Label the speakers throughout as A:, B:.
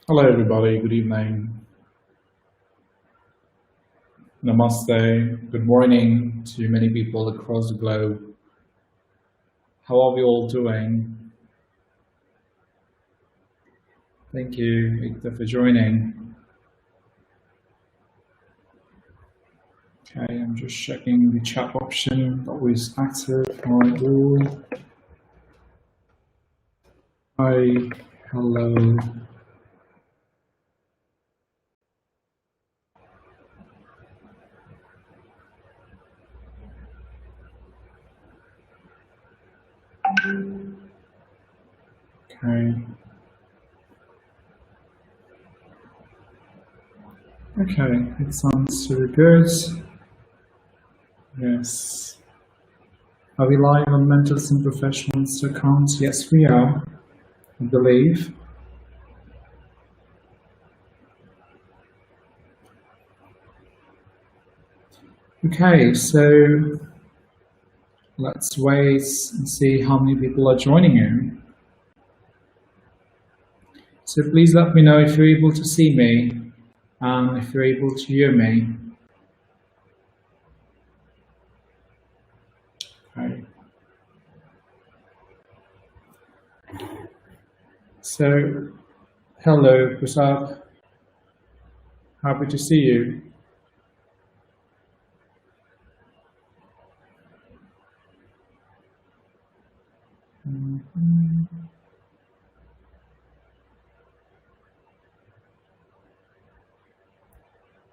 A: Hello, everybody. Good evening. Namaste. Good morning to many people across the globe. How are we all doing? Thank you, Ikta, for joining. Okay, I'm just checking the chat option that was active. Hi, all. Hi, hello. Okay. Okay, it sounds really good. Yes. Are we live on Mentors and Professionals account? Yes, we are, I believe. Okay, so let's wait and see how many people are joining in. So please let me know if you're able to see me and if you're able to hear me. Okay. So, hello, Prasad. Happy to see you.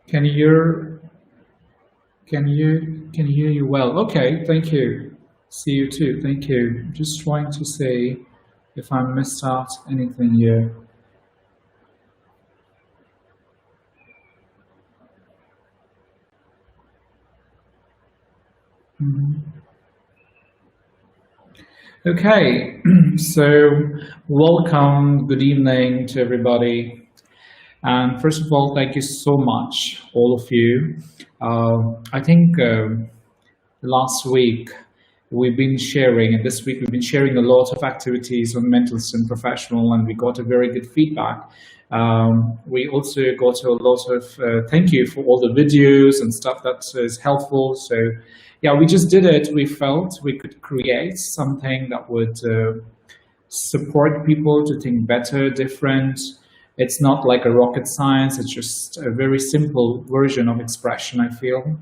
A: Can you hear? Can you hear you well? Okay, thank you. See you too. Thank you. Just trying to see if I missed out anything here. Okay, so welcome, good evening to everybody. And first of all, thank you so much, all of you. I think last week we've been sharing, and this week we've been sharing a lot of activities on mental and professional, and we got a very good feedback. We also got a lot of thank you for all the videos and stuff that is helpful. So yeah, we just did it. We felt we could create something that would support people to think better, different. It's not like a rocket science. It's just a very simple version of expression, I feel.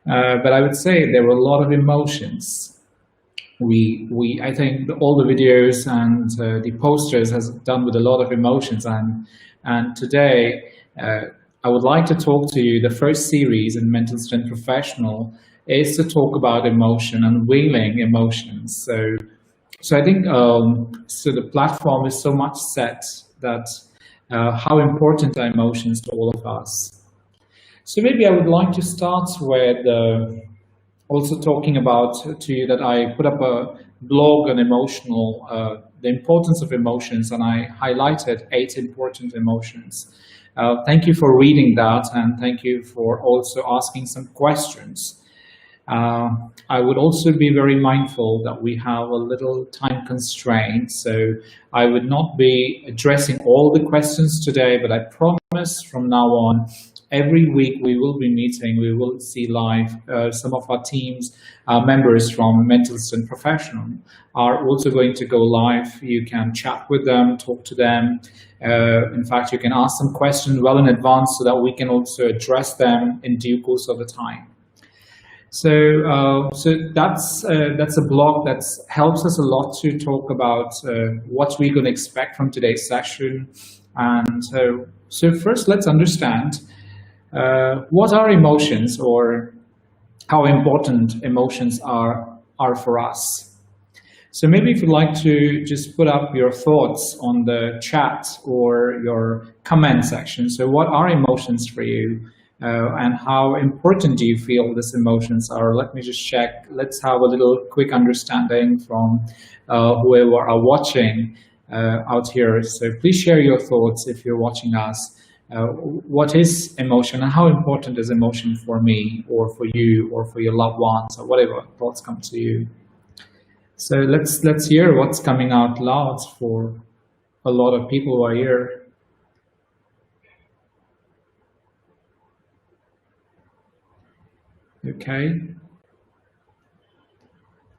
A: But I would say there were a lot of emotions. I think all the videos and the posters has done with a lot of emotions. And today, I would like to talk to you. The first series in Mental Strength Professional is to talk about emotion, unveiling emotions. So I think so. The platform is so much set that how important are emotions to all of us. So maybe I would like to start with also talking about to you that I put up a blog on emotional, the importance of emotions, and I highlighted 8 important emotions. Thank you for reading that, and thank you for also asking some questions. I would also be very mindful that we have a little time constraint, so I would not be addressing all the questions today, but I promise from now on, every week we will be meeting, we will see live some of our teams, members from Mental and Professional are also going to go live. You can chat with them, talk to them. In fact, you can ask some questions well in advance so that we can also address them in due course of the time. So that's a blog that helps us a lot to talk about what we're going to expect from today's session. And so first, let's understand what are emotions, or how important emotions are for us. So maybe if you'd like to just put up your thoughts on the chat or your comment section. So what are emotions for you? And how important do you feel these emotions are? Let me just check. Let's have a little quick understanding from whoever are watching out here. So please share your thoughts if you're watching us. What is emotion, and how important is emotion for me or for you or for your loved ones, or whatever thoughts come to you? So let's hear what's coming out loud for a lot of people who are here. Okay.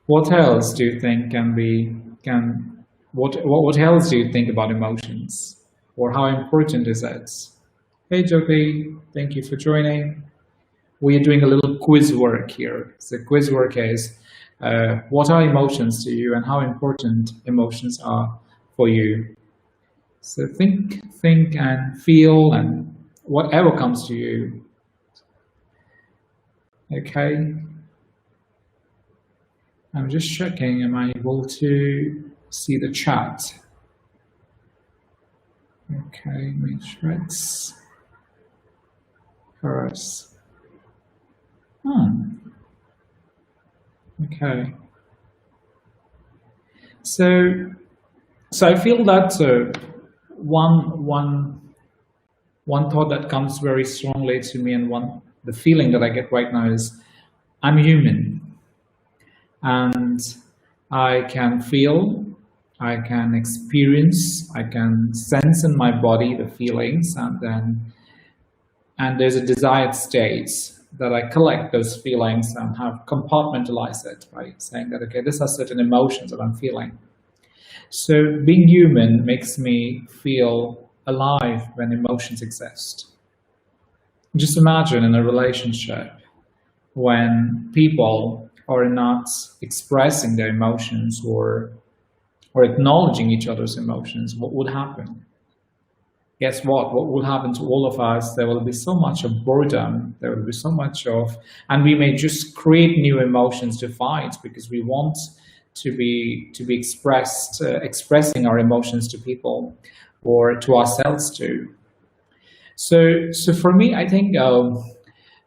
A: What else do you think can be can what else do you think about emotions, or how important is it? Hey Jyoti, thank you for joining. We are doing a little quiz work here. So quiz work is what are emotions to you and how important emotions are for you. So think and feel and whatever comes to you. Okay. I'm just checking, am I able to see the chat? Okay, matrix. Paris. Hmm. Okay. So, so I feel that one thought that comes very strongly to me, and the feeling that I get right now is I'm human, and I can feel, I can experience, I can sense in my body the feelings, and there's a desired state that I collect those feelings and have compartmentalized it, right? Saying that, okay, these are certain emotions that I'm feeling. So being human makes me feel alive when emotions exist. Just imagine in a relationship when people are not expressing their emotions or acknowledging each other's emotions, what would happen? Guess what? What will happen to all of us? There will be so much of boredom. There will be so much of, and we may just create new emotions to fight because we want to be expressed, expressing our emotions to people or to ourselves too. So for me, I think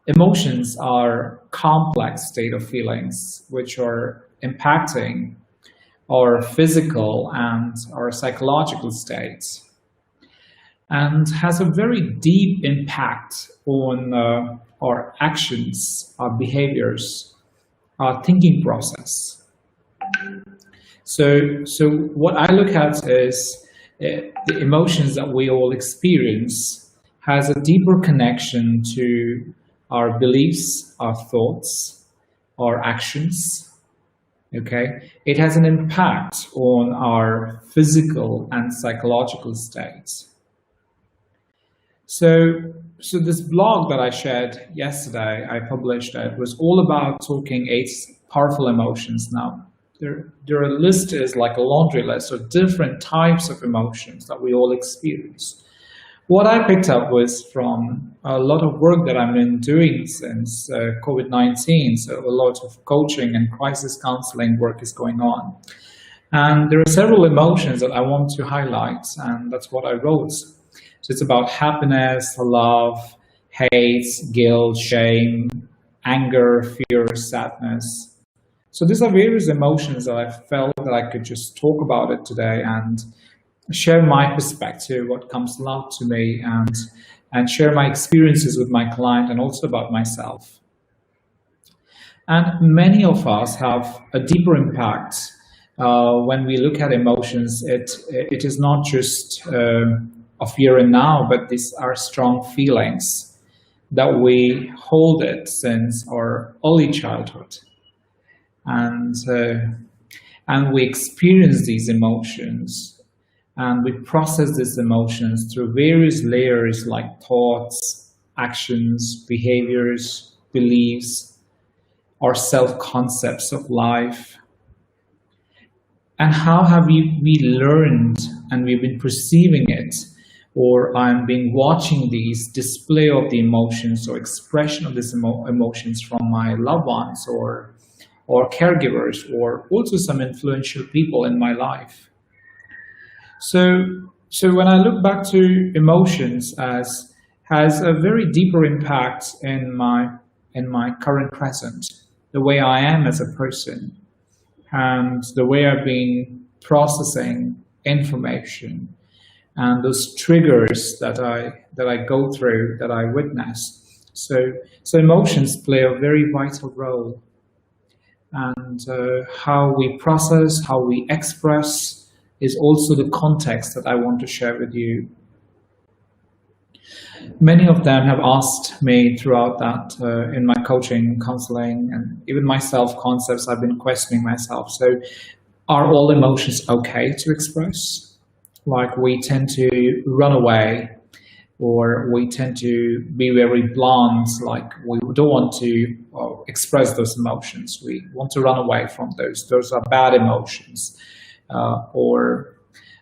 A: emotions are complex state of feelings which are impacting our physical and our psychological states, and has a very deep impact on our actions, our behaviors, our thinking process. So what I look at is the emotions that we all experience has a deeper connection to our beliefs, our thoughts, our actions. Okay, it has an impact on our physical and psychological states. So this blog that I shared yesterday, I published it, was all about talking 8 powerful emotions. Now, there are listed like a laundry list of different types of emotions that we all experience. What I picked up was from a lot of work that I've been doing since COVID-19. So a lot of coaching and crisis counseling work is going on. And there are several emotions that I want to highlight, and that's what I wrote. So it's about happiness, love, hate, guilt, shame, anger, fear, sadness. So these are various emotions that I felt that I could just talk about it today and share my perspective, what comes out to me, and share my experiences with my client and also about myself. And many of us have a deeper impact when we look at emotions. It is not just of here and now, but these are strong feelings that we hold it since our early childhood, and we experience these emotions, and we process these emotions through various layers like thoughts, actions, behaviors, beliefs, our self-concepts of life. And how have we learned and we've been perceiving it, or I'm being watching these display of the emotions or expression of these emotions from my loved ones or caregivers, or also some influential people in my life. So when I look back to emotions as has a very deeper impact in my current present, the way I am as a person, and the way I've been processing information, and those triggers that I go through, that I witness. So emotions play a very vital role, and how we process, how we express is also the context that I want to share with you. Many of them have asked me throughout that in my coaching, counseling, and even my self concepts. I've been questioning myself. So, are all emotions okay to express? Like we tend to run away, or we tend to be very blunt, like we don't want to express those emotions. We want to run away from those. Those are bad emotions. Or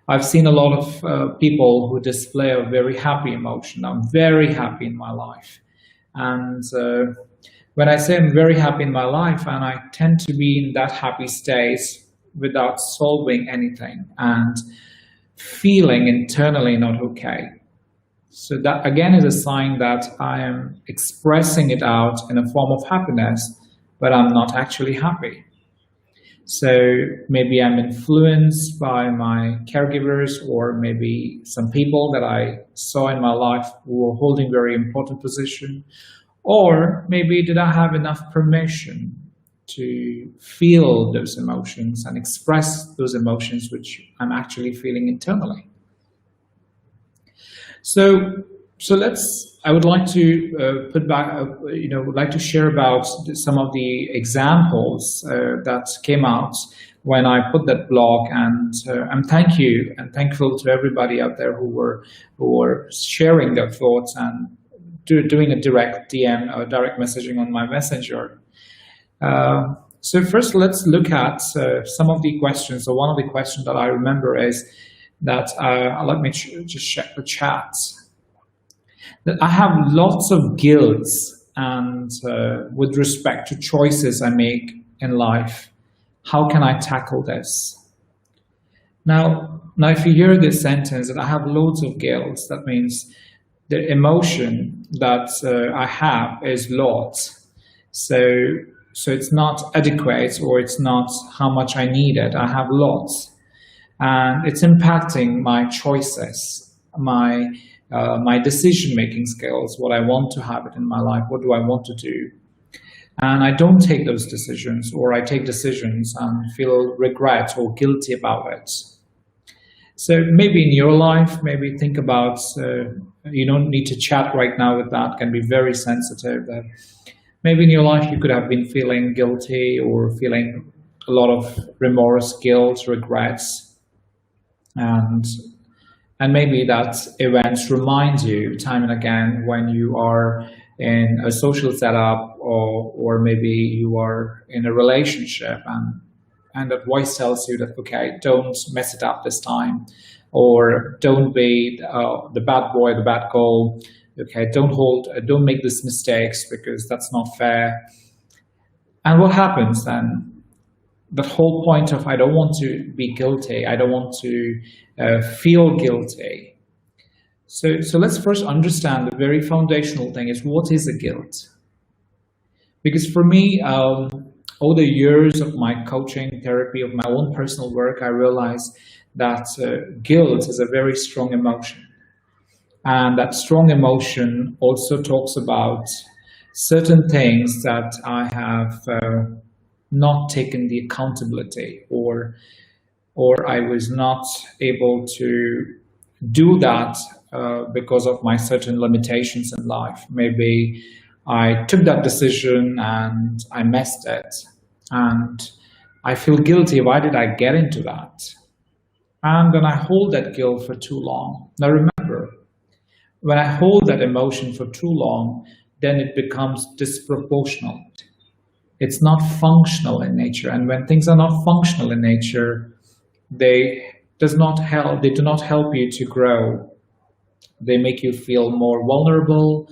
A: I've seen a lot of people who display a very happy emotion. I'm very happy in my life. And when I say I'm very happy in my life, and I tend to be in that happy state without solving anything and feeling internally not okay. So that again is a sign that I am expressing it out in a form of happiness, but I'm not actually happy. So maybe I'm influenced by my caregivers, or maybe some people that I saw in my life who were holding very important position, or maybe did I have enough permission to feel those emotions and express those emotions which I'm actually feeling internally. So let's. I would like to put back. Would like to share about some of the examples that came out when I put that blog, and thank you and thankful to everybody out there who were sharing their thoughts and doing a direct DM or direct messaging on my messenger. So first, let's look at some of the questions. So one of the questions that I remember is that let me just check the chat. That I have lots of guilt and with respect to choices I make in life. How can I tackle this? Now, if you hear this sentence that I have loads of guilt, that means the emotion that I have is lots. So it's not adequate, or it's not how much I need it. I have lots. And it's impacting my choices, my decision-making skills, what I want to have it in my life, what do I want to do. And I don't take those decisions, or I take decisions and feel regret or guilty about it. So maybe in your life, maybe think about, you don't need to chat right now with that, can be very sensitive. Maybe in your life you could have been feeling guilty or feeling a lot of remorse, guilt, regrets. And maybe that events remind you time and again when you are in a social setup, or maybe you are in a relationship, and that voice tells you that, okay, don't mess it up this time, or don't be the bad boy, the bad girl. Okay, don't make these mistakes because that's not fair. And what happens then? That whole point of I don't want to be guilty, I don't want to feel guilty. So let's first understand the very foundational thing is, what is a guilt? Because for me, all the years of my coaching, therapy, of my own personal work, I realized that guilt is a very strong emotion. And that strong emotion also talks about certain things that I have not taken the accountability, or I was not able to do that because of my certain limitations in life. Maybe I took that decision and I messed it, and I feel guilty. Why did I get into that? And then I hold that guilt for too long. Now remember, when I hold that emotion for too long, then it becomes disproportional. It's not functional in nature. And when things are not functional in nature, they do not help you to grow. They make you feel more vulnerable.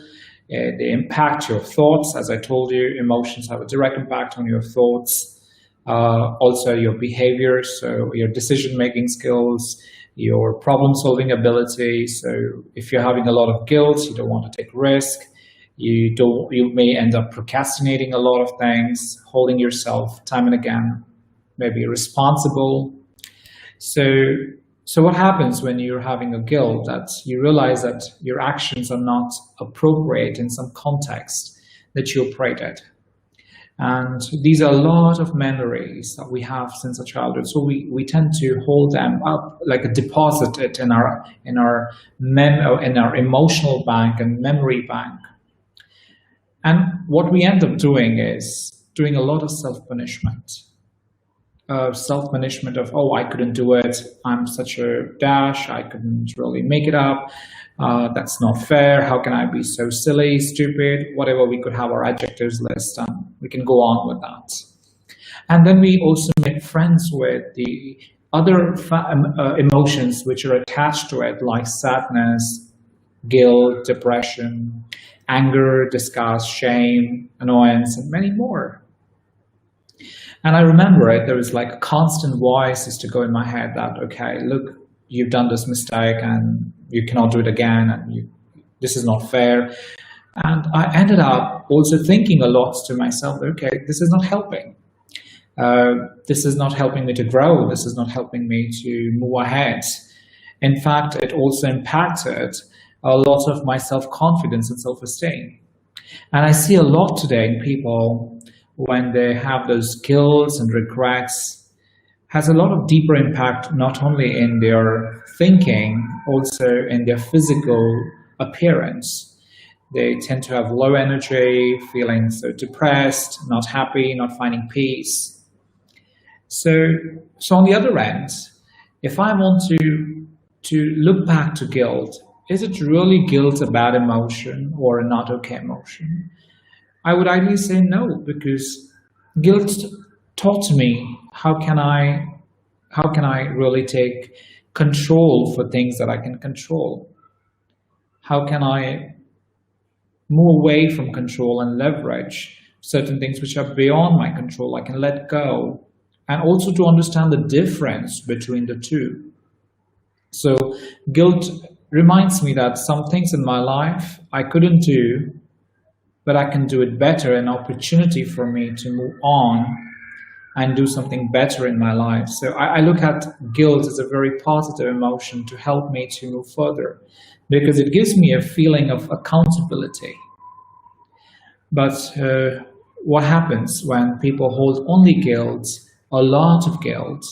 A: They impact your thoughts. As I told you, emotions have a direct impact on your thoughts. Also your behavior, so your decision-making skills, your problem-solving ability. So if you're having a lot of guilt, you don't want to take risk. You may end up procrastinating a lot of things, holding yourself time and again, maybe responsible. So what happens when you're having a guilt? That you realize that your actions are not appropriate in some context that you operated. And these are a lot of memories that we have since our childhood. So we tend to hold them up, like a deposit it in our emotional bank and memory bank. And what we end up doing is doing a lot of self-punishment. Self-punishment of, oh, I couldn't do it, I'm such a dash, I couldn't really make it up, that's not fair, how can I be so silly, stupid, whatever. We could have our adjectives list and we can go on with that. And then we also make friends with the other emotions which are attached to it, like sadness, guilt, depression, anger, disgust, shame, annoyance, and many more. And I remember it, there was like a constant voice used to go in my head that, okay, look, you've done this mistake and you cannot do it again, and this is not fair. And I ended up also thinking a lot to myself, okay, this is not helping. This is not helping me to grow. This is not helping me to move ahead. In fact, it also impacted a lot of my self-confidence and self-esteem. And I see a lot today in people when they have those guilt and regrets, has a lot of deeper impact, not only in their thinking, also in their physical appearance. They tend to have low energy, feeling so depressed, not happy, not finding peace. So on the other end, if I want to look back to guilt, is it really guilt a bad emotion or a not okay emotion? I would ideally say no, because guilt taught me how can I really take control for things that I can control? How can I move away from control and leverage certain things which are beyond my control? I can let go, and also to understand the difference between the two. So guilt reminds me that some things in my life I couldn't do, but I can do it better, an opportunity for me to move on and do something better in my life. So I look at guilt as a very positive emotion to help me to move further, because it gives me a feeling of accountability. But what happens when people hold only guilt, a lot of guilt,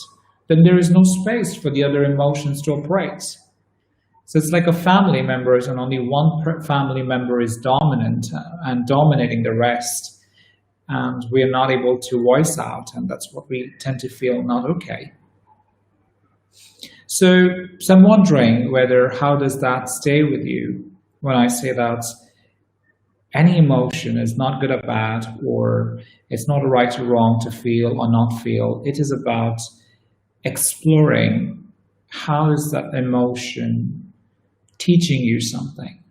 A: then there is no space for the other emotions to operate. So it's like a family member and only one family member is dominant and dominating the rest. And we are not able to voice out, and that's what we tend to feel not okay. So I'm wondering how does that stay with you when I say that any emotion is not good or bad, or it's not a right or wrong to feel or not feel. It is about exploring how is that emotion teaching you something,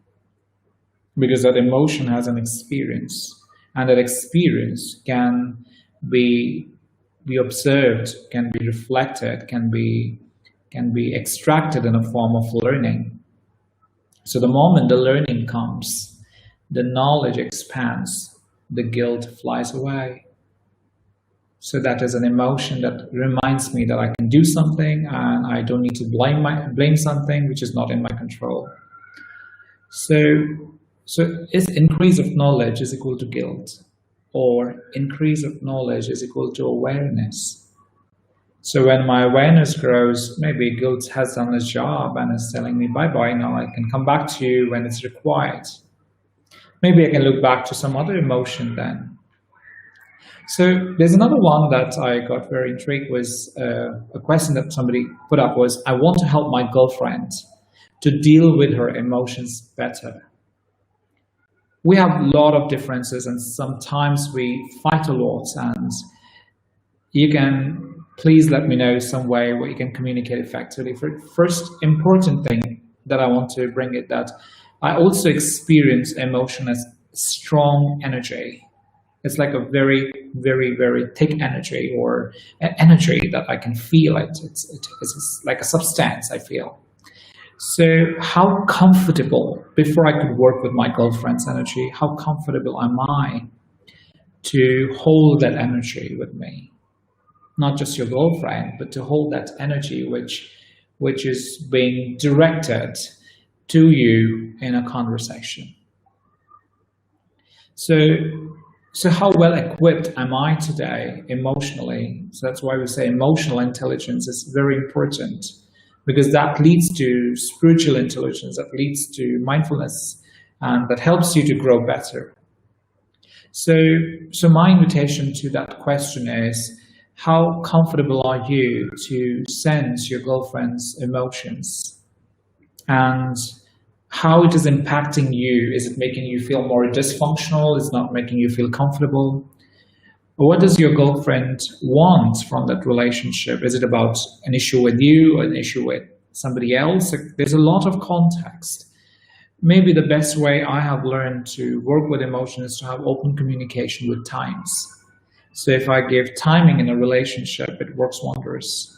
A: because that emotion has an experience, and that experience can be observed, can be reflected, can be extracted in a form of learning. So the moment the learning comes, the knowledge expands, the guilt flies away. So that is an emotion that reminds me that I can do something and I don't need to blame something which is not in my control. So is increase of knowledge is equal to guilt, or increase of knowledge is equal to awareness? So when my awareness grows, maybe guilt has done its job and is telling me bye-bye, now I can come back to you when it's required. Maybe I can look back to some other emotion then. So there's another one that I got very intrigued was a question that somebody put up was, I want to help my girlfriend to deal with her emotions better. We have a lot of differences and sometimes we fight a lot, and you can please let me know some way where you can communicate effectively. First important thing that I want to bring it that I also experience emotion as strong energy. It's like a very, very, very thick energy, or an energy that I can feel it. It's like a substance I feel. So how comfortable, before I could work with my girlfriend's energy, how comfortable am I to hold that energy with me? Not just your girlfriend, but to hold that energy which is being directed to you in a conversation. So So how well equipped am I today emotionally? So that's why we say emotional intelligence is very important, because that leads to spiritual intelligence, that leads to mindfulness, and that helps you to grow better. So, so my invitation to that question is, how comfortable are you to sense your girlfriend's emotions, and how it is impacting you? Is it making you feel more dysfunctional? Is it not making you feel comfortable? What does your girlfriend want from that relationship? Is it about an issue with you or an issue with somebody else? There's a lot of context. Maybe the best way I have learned to work with emotion is to have open communication with times. So if I give timing in a relationship, it works wonders.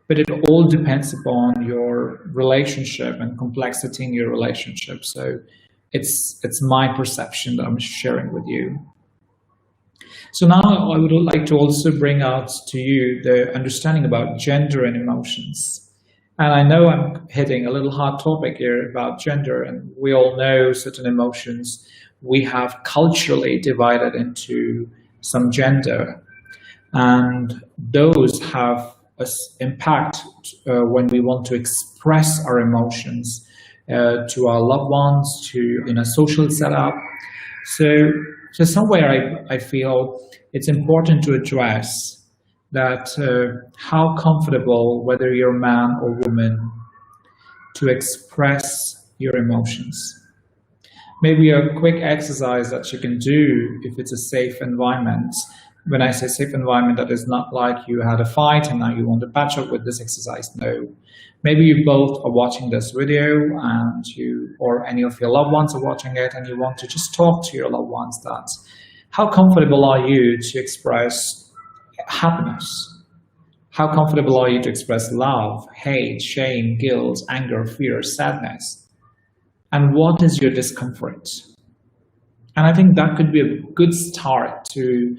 A: But it all depends upon your relationship and complexity in your relationship. So it's my perception that I'm sharing with you. So now I would like to also bring out to you the understanding about gender and emotions. And I know I'm hitting a little hard topic here about gender, and we all know certain emotions we have culturally divided into some gender, and those have an impact when we want to express our emotions to our loved ones, to in a social setup. So somewhere I feel it's important to address that how comfortable, whether you're a man or woman, to express your emotions. Maybe a quick exercise that you can do if it's a safe environment. When I say safe environment, that is not like you had a fight and now you want to patch up with this exercise. No. Maybe you both are watching this video and you or any of your loved ones are watching it, and you want to just talk to your loved ones that how comfortable are you to express happiness? How comfortable are you to express love, hate, shame, guilt, anger, fear, sadness? And what is your discomfort? And I think that could be a good start to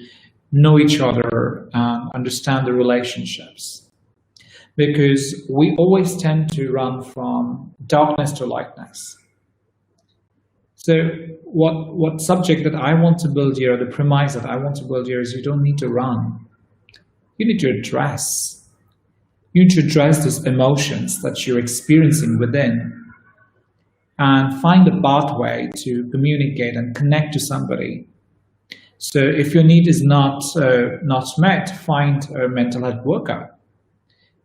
A: know each other and understand the relationships. Because we always tend to run from darkness to lightness. So what subject that I want to build here, the premise that I want to build here is you don't need to run. You need to address. You need to address those emotions that you're experiencing within and find a pathway to communicate and connect to somebody. So if your need is not met, find a mental health worker.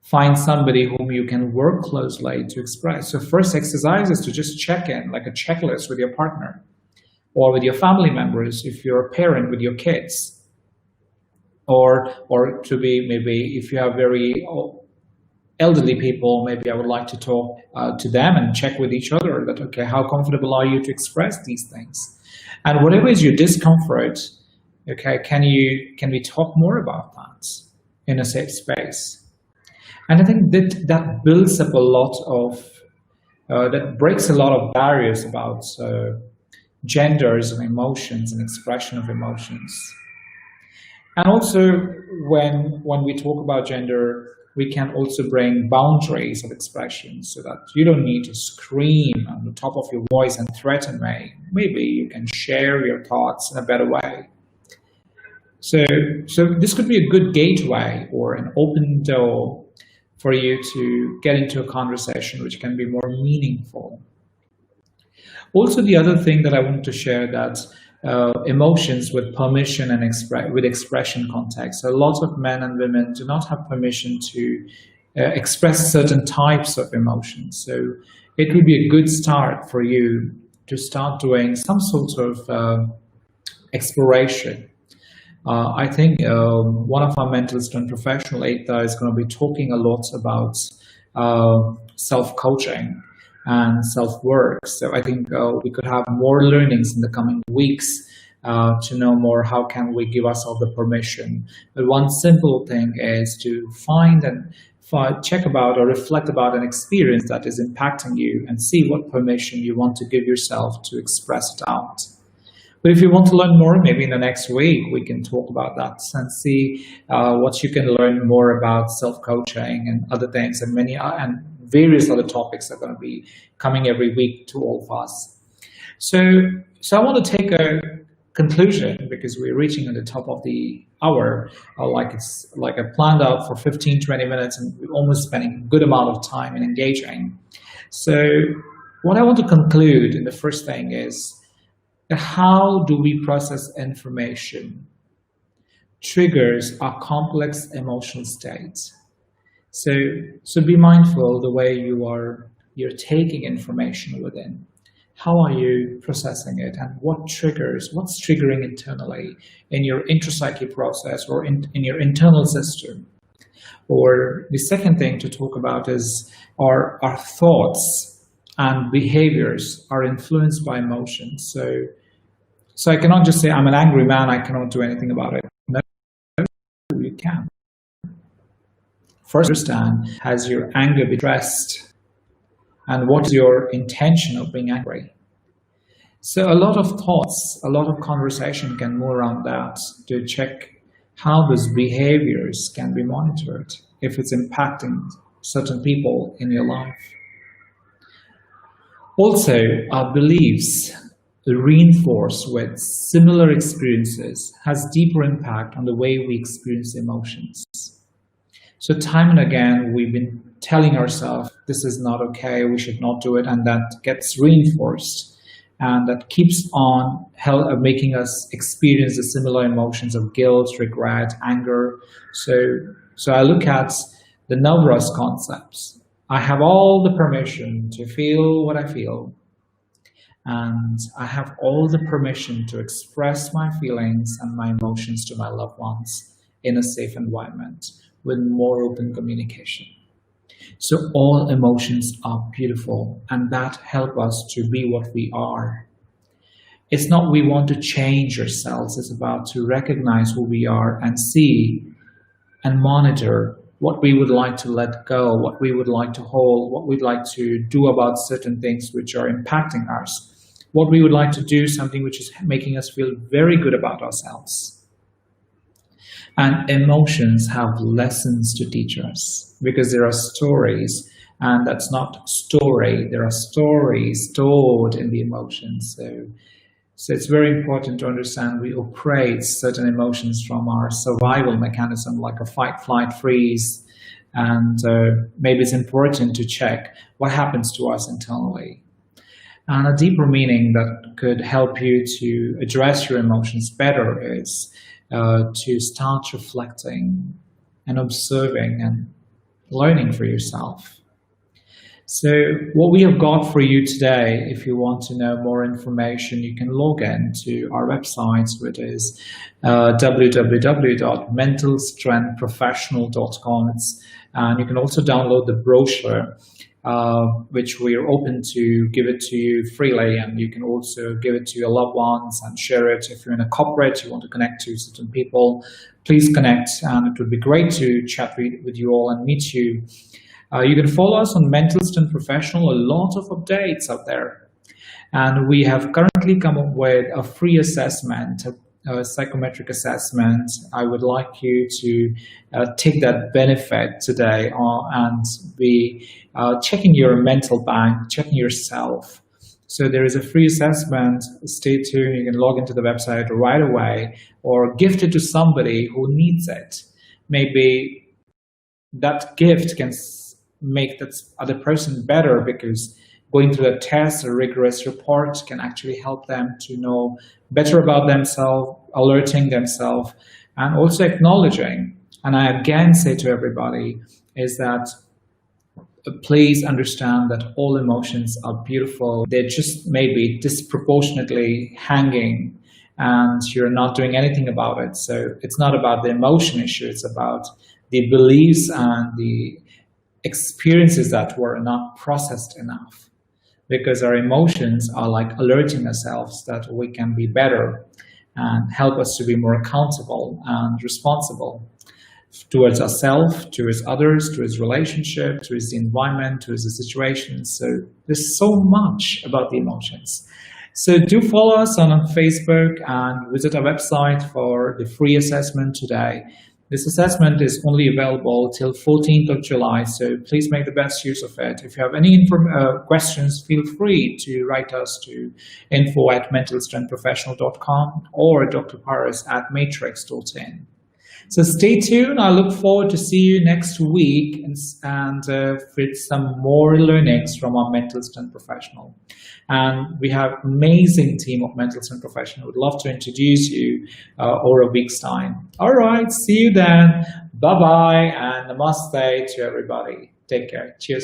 A: Find somebody whom you can work closely to express. So first exercise is to just check in, like a checklist with your partner or with your family members if you're a parent with your kids. Or to be maybe if you have very elderly people, maybe I would like to talk to them and check with each other that, okay, how comfortable are you to express these things? And whatever is your discomfort, okay, can we talk more about that in a safe space? And I think that builds up a lot of, that breaks a lot of barriers about genders and emotions and expression of emotions. And also, when we talk about gender, we can also bring boundaries of expression so that you don't need to scream on the top of your voice and threaten me. Maybe you can share your thoughts in a better way. So this could be a good gateway or an open door for you to get into a conversation which can be more meaningful. Also, the other thing that I want to share that emotions with permission and with expression context. So a lot of men and women do not have permission to express certain types of emotions. So it would be a good start for you to start doing some sort of exploration. I think one of our mentors turned professional, Ekta, is going to be talking a lot about self-coaching and self-work. So I think we could have more learnings in the coming weeks to know more how can we give ourselves the permission. But one simple thing is to find and check about or reflect about an experience that is impacting you and see what permission you want to give yourself to express it out. But if you want to learn more, maybe in the next week, we can talk about that and see what you can learn more about self-coaching and other things and and various other topics are going to be coming every week to all of us. So I want to take conclusion, because we're reaching at the top of the hour, like it's like I planned out for 15, 20 minutes, and we're almost spending a good amount of time in engaging. So what I want to conclude in the first thing is, how do we process information? Triggers are complex emotional states. So be mindful the way you're taking information within. How are you processing it, and what's triggering internally in your intrapsychic process or in your internal system? Or the second thing to talk about is, our thoughts and behaviors are influenced by emotions. So I cannot just say, I'm an angry man, I cannot do anything about it. No, you can. First, understand, has your anger been addressed? And what is your intention of being angry? So a lot of thoughts, a lot of conversation can move around that to check how those behaviors can be monitored if it's impacting certain people in your life. Also, our beliefs reinforced with similar experiences has deeper impact on the way we experience emotions. So time and again, we've been telling ourselves, this is not okay, we should not do it, and that gets reinforced. And that keeps on making us experience the similar emotions of guilt, regret, anger. So I look at the Navras concepts. I have all the permission to feel what I feel. And I have all the permission to express my feelings and my emotions to my loved ones in a safe environment with more open communication. So all emotions are beautiful, and that help us to be what we are. It's not we want to change ourselves, it's about to recognize who we are and see and monitor what we would like to let go, what we would like to hold, what we'd like to do about certain things which are impacting us, what we would like to do, something which is making us feel very good about ourselves. And emotions have lessons to teach us, because there are stories, and that's not story, there are stories stored in the emotions. So it's very important to understand we operate certain emotions from our survival mechanism, like a fight, flight, freeze. And maybe it's important to check what happens to us internally. And a deeper meaning that could help you to address your emotions better is to start reflecting and observing and learning for yourself. So what we have got for you today, if you want to know more information, you can log in to our website, which is www.mentalstrengthprofessional.com. And you can also download the brochure, which we are open to give it to you freely, and you can also give it to your loved ones and share it. If you're in a corporate, you want to connect to certain people, please connect, and it would be great to chat with you all and meet you. You can follow us on Mental Strength Professional, a lot of updates out there. And we have currently come up with a free assessment, a psychometric assessment. I would like you to take that benefit today and be checking your mental bank, checking yourself. So there is a free assessment. Stay tuned. You can log into the website right away or gift it to somebody who needs it. Maybe that gift can make that other person better, because going through a test, a rigorous report, can actually help them to know better about themselves, alerting themselves, and also acknowledging. And I again say to everybody is that please understand that all emotions are beautiful. They're just maybe disproportionately hanging and you're not doing anything about it. So it's not about the emotion issue, it's about the beliefs and the experiences that were not processed enough, because our emotions are like alerting ourselves that we can be better and help us to be more accountable and responsible towards ourselves, towards others, towards relationships, towards the environment, towards the situations. So there's so much about the emotions. So do follow us on Facebook and visit our website for the free assessment today. This assessment is only available till 14th of July, so please make the best use of it. If you have any questions, feel free to write us to info@mentalstrengthprofessional.com or drparis@matrix.in. So stay tuned. I look forward to see you next week and with some more learnings from our mental strength professional. And we have amazing team of mental strength professionals. Would love to introduce you over a week's time. All right, see you then. Bye bye and namaste to everybody. Take care. Cheers.